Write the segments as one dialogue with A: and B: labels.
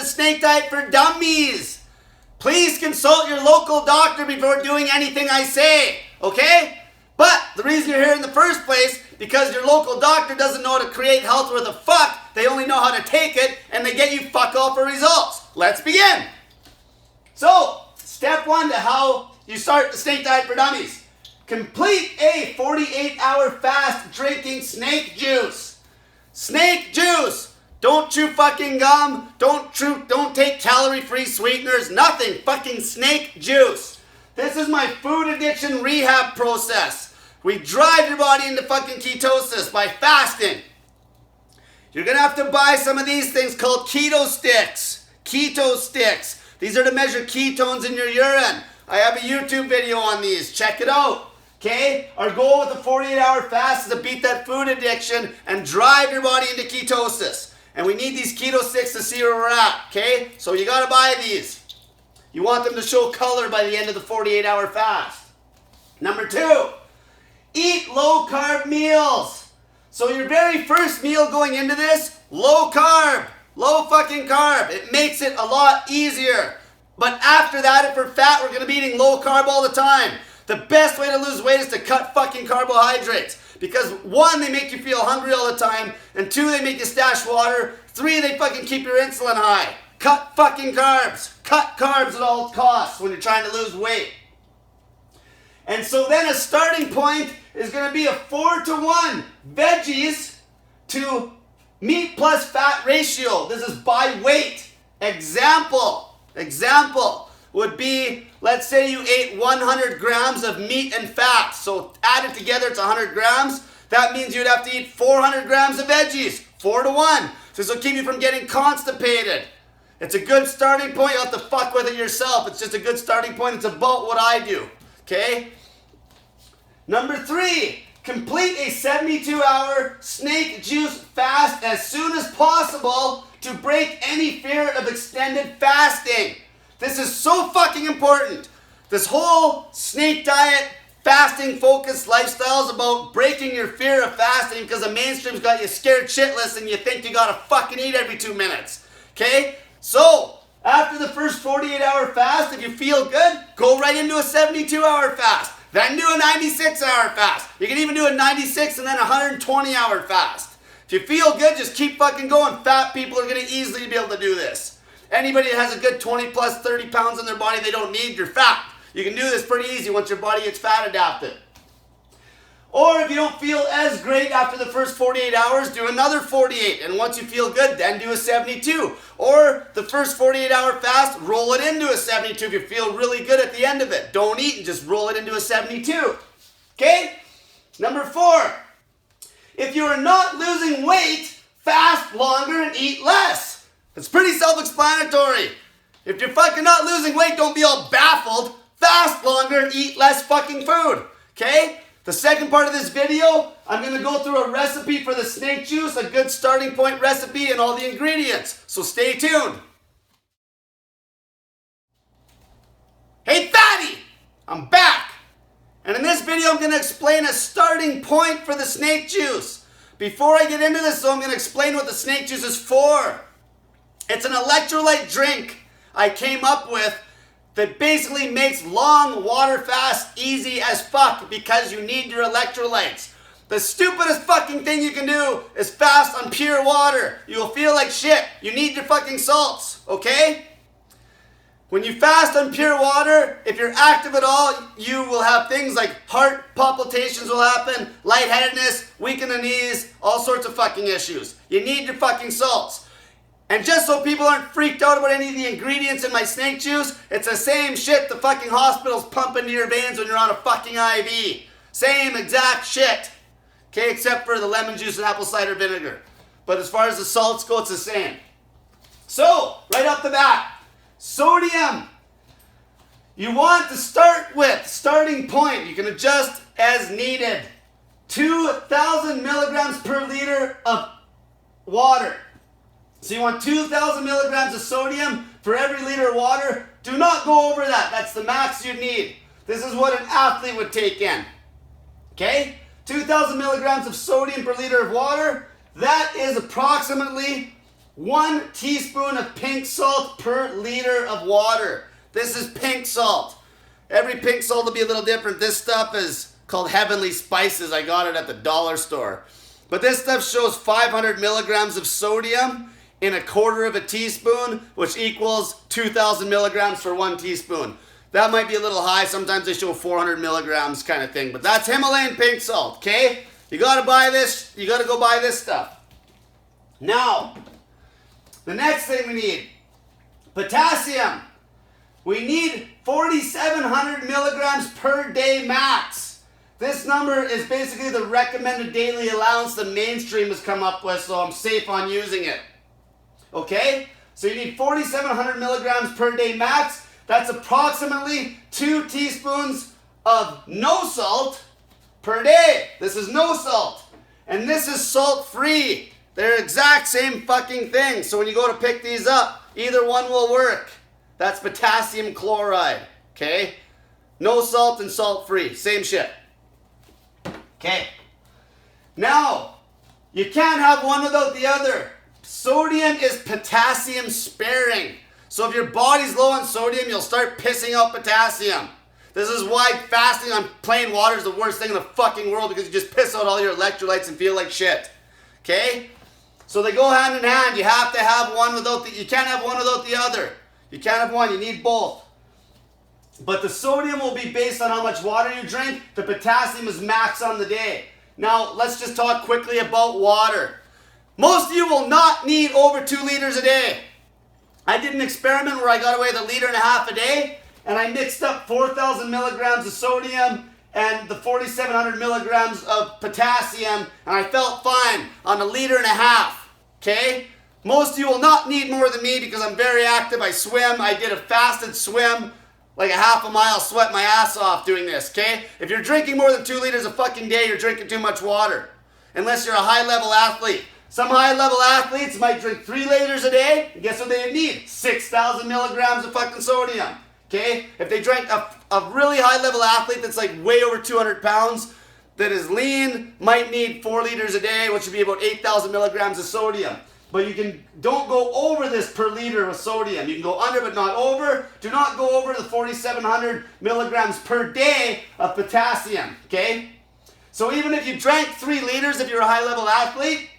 A: the snake diet for dummies. Please consult your local doctor before doing anything I say, okay? But the reason you're here in the first place, because your local doctor doesn't know how to create health worth a fuck. They only know how to take it, and they get you fuck all for results. Let's begin. So, step 1 to how you start the snake diet for dummies. Complete a 48-hour fast drinking snake juice. Snake juice. Don't chew fucking gum. Don't take calorie-free sweeteners. Nothing. Fucking snake juice. This is my food addiction rehab process. We drive your body into fucking ketosis by fasting. You're going to have to buy some of these things called keto sticks. Keto sticks. These are to measure ketones in your urine. I have a YouTube video on these. Check it out. Okay? Our goal with the 48-hour fast is to beat that food addiction and drive your body into ketosis. And we need these keto sticks to see where we're at. Okay? So you got to buy these. You want them to show color by the end of the 48-hour fast. Number 2, eat low-carb meals. So your very first meal going into this, low carb. Low fucking carb. It makes it a lot easier. But after that, if we're fat, we're going to be eating low carb all the time. The best way to lose weight is to cut fucking carbohydrates. Because 1, they make you feel hungry all the time. And 2, they make you stash water. 3, they fucking keep your insulin high. Cut fucking carbs. Cut carbs at all costs when you're trying to lose weight. And so then a starting point is going to be a 4-to-1 veggies to meat plus fat ratio. This is by weight. Example would be, let's say you ate 100 grams of meat and fat. So add it together, it's 100 grams. That means you'd have to eat 400 grams of veggies. 4-to-1. So this will keep you from getting constipated. It's a good starting point. You have to fuck with it yourself. It's just a good starting point. It's about what I do. Okay? Number 3, complete a 72-hour snake juice fast as soon as possible to break any fear of extended fasting. This is so fucking important. This whole snake diet, fasting focused lifestyle is about breaking your fear of fasting because the mainstream's got you scared shitless and you think you gotta fucking eat every 2 minutes. Okay? So, after the first 48-hour fast, if you feel good, go right into a 72-hour fast. Then do a 96-hour fast. You can even do a 96 and then a 120-hour fast. If you feel good, just keep fucking going. Fat people are going to easily be able to do this. Anybody that has a good 20 plus 30 pounds in their body they don't need, you're fat. You can do this pretty easy once your body gets fat adapted. Or if you don't feel as great after the first 48 hours, do another 48. And once you feel good, then do a 72. Or the first 48-hour fast, roll it into a 72 if you feel really good at the end of it. Don't eat and just roll it into a 72. Okay? Number 4. If you are not losing weight, fast longer and eat less. It's pretty self-explanatory. If you're fucking not losing weight, don't be all baffled. Fast longer and eat less fucking food. Okay? The second part of this video, I'm going to go through a recipe for the snake juice, a good starting point recipe, and all the ingredients. So stay tuned. Hey fatty! I'm back! And in this video, I'm going to explain a starting point for the snake juice. Before I get into this, though, I'm going to explain what the snake juice is for. It's an electrolyte drink I came up with that basically makes long water fasts easy as fuck because you need your electrolytes. The stupidest fucking thing you can do is fast on pure water. You'll feel like shit. You need your fucking salts, okay? When you fast on pure water, if you're active at all, you will have things like heart palpitations will happen, lightheadedness, weak in the knees, all sorts of fucking issues. You need your fucking salts. And just so people aren't freaked out about any of the ingredients in my snake juice, it's the same shit the fucking hospitals pump into your veins when you're on a fucking IV. Same exact shit. Okay, except for the lemon juice and apple cider vinegar. But as far as the salts go, it's the same. So, right off the bat, sodium. You want to start with, starting point, you can adjust as needed. 2,000 milligrams per liter of water. So you want 2,000 milligrams of sodium for every liter of water. Do not go over that. That's the max you need. This is what an athlete would take in. Okay? 2,000 milligrams of sodium per liter of water. That is approximately 1 teaspoon of pink salt per liter of water. This is pink salt. Every pink salt will be a little different. This stuff is called Heavenly Spices. I got it at the dollar store. But this stuff shows 500 milligrams of sodium in 1/4 teaspoon, which equals 2,000 milligrams for 1 teaspoon. That might be a little high. Sometimes they show 400 milligrams kind of thing. But that's Himalayan pink salt, okay? You got to buy this. You got to go buy this stuff. Now, the next thing we need, potassium. We need 4,700 milligrams per day max. This number is basically the recommended daily allowance the mainstream has come up with, so I'm safe on using it. Okay? So you need 4,700 milligrams per day max. That's approximately 2 teaspoons of no salt per day. This is no salt. And this is salt-free. They're exact same fucking thing. So when you go to pick these up, either one will work. That's potassium chloride, okay? No salt and salt-free, same shit. Okay. Now, you can't have one without the other. Sodium is potassium sparing. So if your body's low on sodium, you'll start pissing out potassium. This is why fasting on plain water is the worst thing in the fucking world, because you just piss out all your electrolytes and feel like shit. Okay? So they go hand in hand. You have to have one without the, you can't have one without the other. You can't have one, you need both. But the sodium will be based on how much water you drink. The potassium is max on the day. Now, let's just talk quickly about water. Most of you will not need over 2 liters a day. I did an experiment where I got away with 1.5 liters a day, and I mixed up 4,000 milligrams of sodium and the 4,700 milligrams of potassium, and I felt fine on 1.5 liters. Okay? Most of you will not need more than me because I'm very active. I swim. I did a fasted swim, like a 1/2 mile, sweat my ass off doing this, okay? If you're drinking more than 2 liters a fucking day, you're drinking too much water. Unless you're a high-level athlete. Some high-level athletes might drink 3 liters a day, and guess what they need? 6,000 milligrams of fucking sodium, okay? If they drank a really high-level athlete that's like way over 200 pounds, that is lean, might need 4 liters a day, which would be about 8,000 milligrams of sodium. But don't go over this per liter of sodium. You can go under but not over. Do not go over the 4,700 milligrams per day of potassium, okay? So even if you drank 3 liters, if you're a high-level athlete,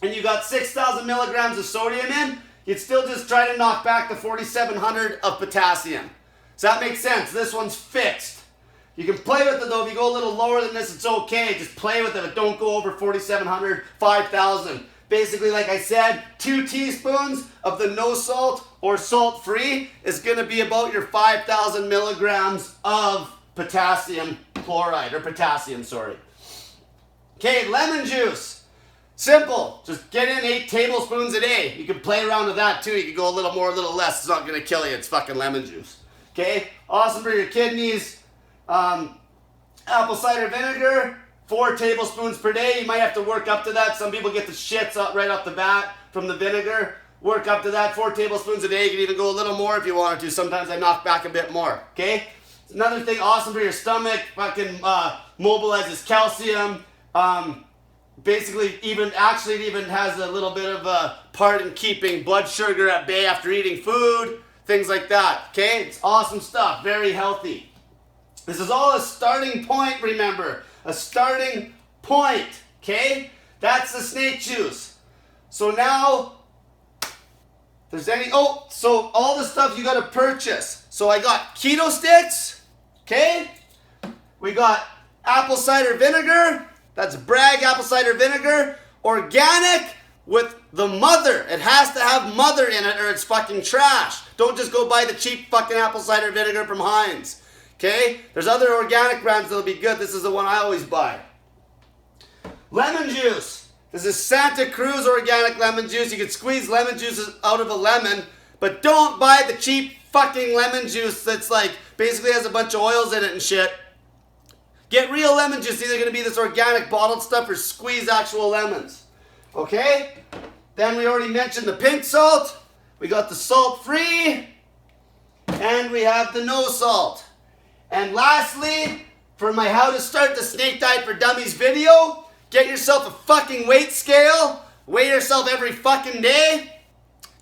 A: and you got 6,000 milligrams of sodium in, you'd still just try to knock back the 4,700 of potassium. Does that make sense? This one's fixed. You can play with it though. If you go a little lower than this, it's okay. Just play with it, but don't go over 4,700, 5,000. Basically, like I said, 2 teaspoons of the no salt or salt-free is going to be about your 5,000 milligrams of potassium chloride, or potassium, sorry. Okay, lemon juice. Simple. Just get in 8 tablespoons a day. You can play around with that too. You can go a little more, a little less. It's not going to kill you. It's fucking lemon juice. Okay, awesome for your kidneys. Apple cider vinegar. 4 tablespoons per day. You might have to work up to that. Some people get the shits right off the bat from the vinegar. Work up to that. 4 tablespoons a day. You can even go a little more if you wanted to. Sometimes I knock back a bit more. Okay? Another thing awesome for your stomach. Fucking mobilizes calcium. Basically, it even has a little bit of a part in keeping blood sugar at bay after eating food. Things like that. Okay? It's awesome stuff. Very healthy. This is all a starting point, remember. A starting point, okay? That's the snake juice. So now, if there's any, so all the stuff you got to purchase. So I got keto sticks, okay? We got apple cider vinegar. That's Bragg apple cider vinegar. Organic with the mother. It has to have mother in it or it's fucking trash. Don't just go buy the cheap fucking apple cider vinegar from Heinz. Okay? There's other organic brands that'll be good. This is the one I always buy. Lemon juice. This is Santa Cruz organic lemon juice. You can squeeze lemon juice out of a lemon, but don't buy the cheap fucking lemon juice that's like basically has a bunch of oils in it and shit. Get real lemon juice. It's either going to be this organic bottled stuff or squeeze actual lemons. Okay? Then we already mentioned the pink salt. We got the salt-free. And we have the no salt. And lastly, for my How to Start the Snake Diet for Dummies video, get yourself a fucking weight scale, weigh yourself every fucking day,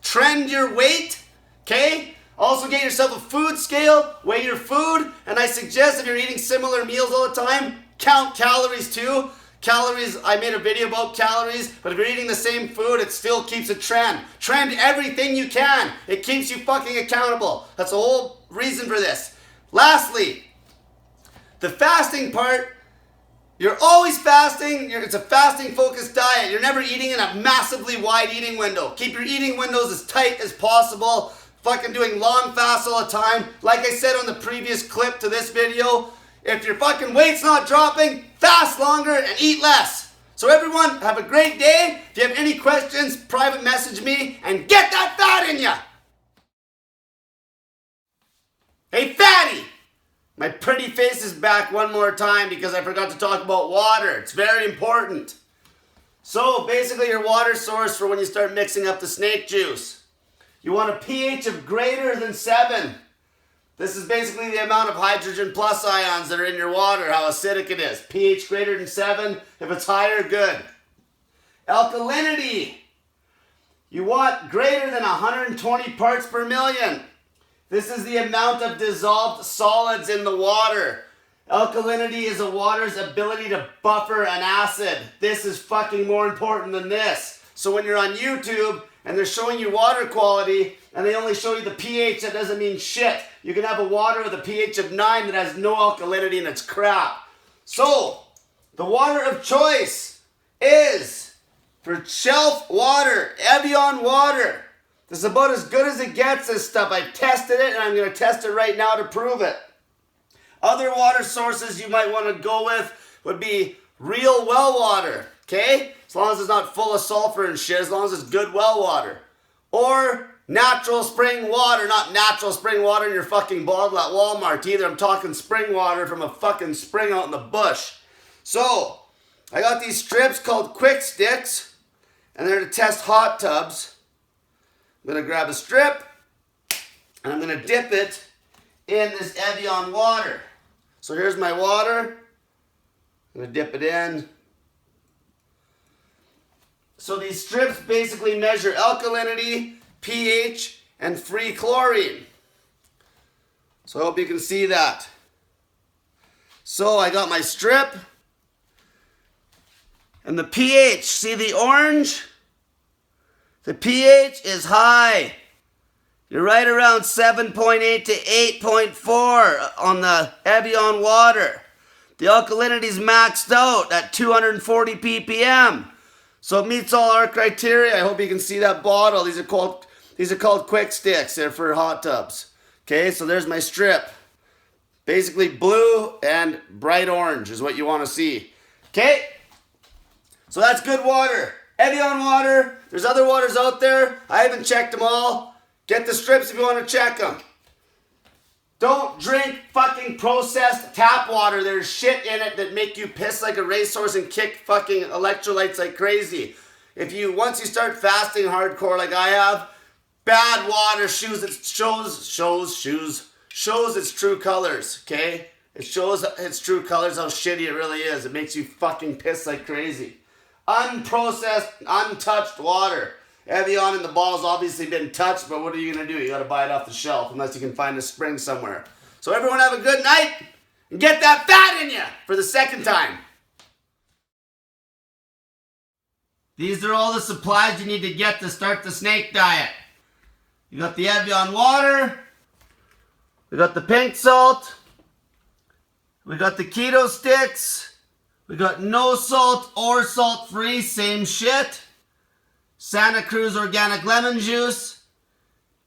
A: trend your weight, okay? Also get yourself a food scale, weigh your food, and I suggest if you're eating similar meals all the time, count calories too. Calories, I made a video about calories, but if you're eating the same food, it still keeps a trend. Trend everything you can. It keeps you fucking accountable. That's the whole reason for this. Lastly, the fasting part, you're always fasting. It's a fasting focused diet. You're never eating in a massively wide eating window. Keep your eating windows as tight as possible. Fucking doing long fasts all the time. Like I said on the previous clip to this video, if your fucking weight's not dropping, fast longer and eat less. So everyone, have a great day. If you have any questions, private message me and get that fat in ya. Hey fatty! My pretty face is back one more time because I forgot to talk about water. It's very important. So basically your water source for when you start mixing up the snake juice. You want a pH of greater than 7. This is basically the amount of hydrogen plus ions that are in your water, how acidic it is. pH greater than 7. If it's higher, good. Alkalinity. You want greater than 120 parts per million. This is the amount of dissolved solids in the water. Alkalinity is a water's ability to buffer an acid. This is fucking more important than this. So when you're on YouTube and they're showing you water quality and they only show you the pH, that doesn't mean shit. You can have a water with a pH of 9 that has no alkalinity and it's crap. So, the water of choice is, for shelf water, Evian water. This is about as good as it gets, this stuff. I've tested it and I'm going to test it right now to prove it. Other water sources you might want to go with would be real well water, okay? As long as it's not full of sulfur and shit, as long as it's good well water. Or natural spring water, not natural spring water in your fucking bottle at Walmart either. I'm talking spring water from a fucking spring out in the bush. So, I got these strips called Quick Sticks, and they're to test hot tubs. I'm going to grab a strip, and I'm going to dip it in this Evian water. So here's my water. I'm going to dip it in. So these strips basically measure alkalinity, pH, and free chlorine. So I hope you can see that. So I got my strip. And the pH, see the orange? The pH is high. You're right around 7.8 to 8.4 on the Evian water. The alkalinity is maxed out at 240 ppm. So it meets all our criteria. I hope you can see that bottle. These are called Quick Sticks. They're for hot tubs. Okay, so there's my strip. Basically blue and bright orange is what you want to see. Okay? So that's good water. Evian water. There's other waters out there. I haven't checked them all. Get the strips if you want to check them. Don't drink fucking processed tap water. There's shit in it that make you piss like a racehorse and kick fucking electrolytes like crazy. Once you start fasting hardcore like I have, bad water shows its true colors, okay? It shows its true colors, how shitty it really is. It makes you fucking piss like crazy. Unprocessed, untouched water. Evian in the bottle's obviously been touched, but what are you going to do? You got to buy it off the shelf unless you can find a spring somewhere. So everyone have a good night and get that fat in you for the second time. These are all the supplies you need to get to start the snake diet. You got the Evian water. We got the pink salt. We got the keto sticks. We got no salt or salt free, same shit. Santa Cruz organic lemon juice,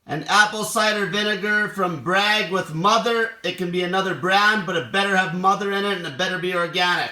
A: and apple cider vinegar from Bragg with Mother. It can be another brand, but it better have Mother in it and it better be organic.